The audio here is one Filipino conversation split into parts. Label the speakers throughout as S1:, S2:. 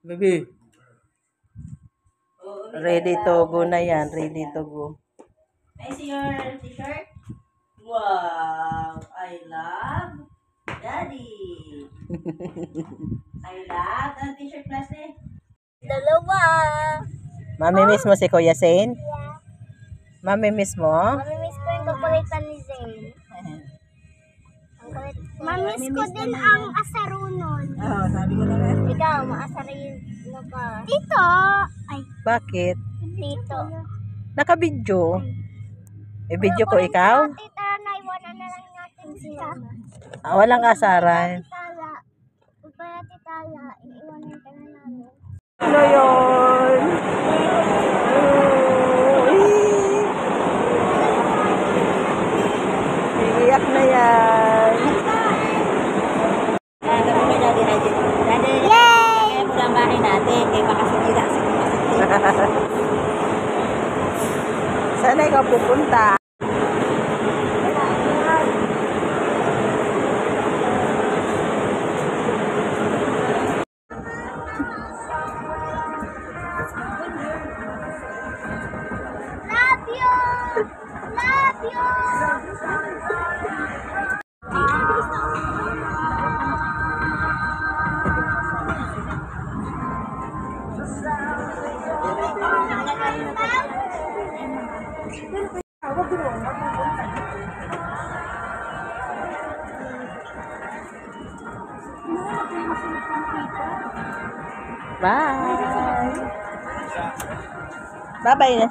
S1: Baby. Ready to go na yan. Ready to go.
S2: I see your t-shirt. Wow. I love Daddy. I love ang t-shirt class eh.
S3: Dalawa.
S1: Mami-miss mo si Kuya Zane?
S3: Yeah.
S1: Mami-miss mo?
S3: Mamimiss ko yung kakulitan ni Zane. Mamiss ko din ang asarunon.
S2: Oo, sabi ko na.
S3: Ikaw, maasarin mo ka. Tito! Ay,
S1: Bakit?
S3: tito.
S1: Naka-video. I-video ko ikaw?
S3: Tita, naiwanan na lang natin siya.
S1: Walang asaran.
S3: Titala. Para titala, iiwanan ka na namin.
S1: Ano yun? Iiyak na yan.
S2: Kaya mo lang bahay natin. Kaya makasumila.
S1: Saan ikaw pupunta?
S3: Love you! Love you!
S1: Bye! Bye-bye na.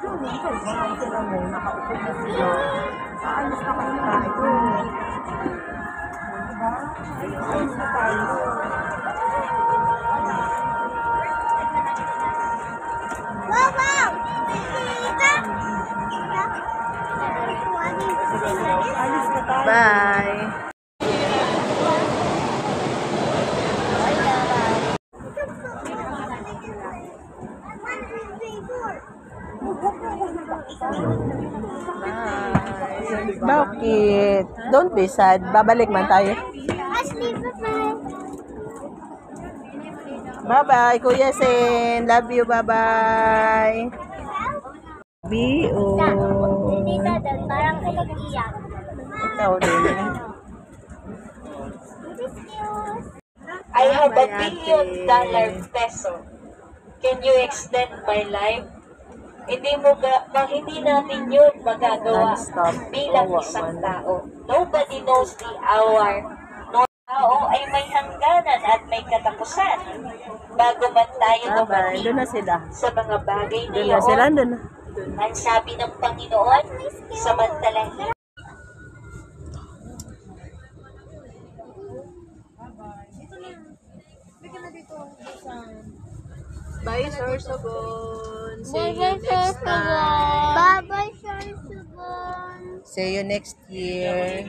S3: Wow!
S1: Bye! Bakit? Don't be sad. Babalik man tayo.
S3: Ashley, bye-bye.
S1: Bye-bye, Kuya Sen. Love you. Bye-bye. B.O.
S3: Hindi ka doon, parang iyak.
S1: Ikaw din.
S4: I have $1 billion peso. Can you extend my life? Hindi natin yun magagawa bilang isang tao. Nobody knows the hour. No tao ay may hangganan at may katapusan. Bago man tayo
S1: Bye-bye.
S4: dumating
S1: Doon na sila.
S4: sa mga bagay na
S1: Doon na sila.
S4: yun,
S1: Doon na.
S4: ang sabi ng Panginoon, samantalang
S1: Bye, Sir Sabon. See you
S3: Bye-bye,
S1: next time.
S3: Bye-bye, Sarsugon.
S1: See you next year.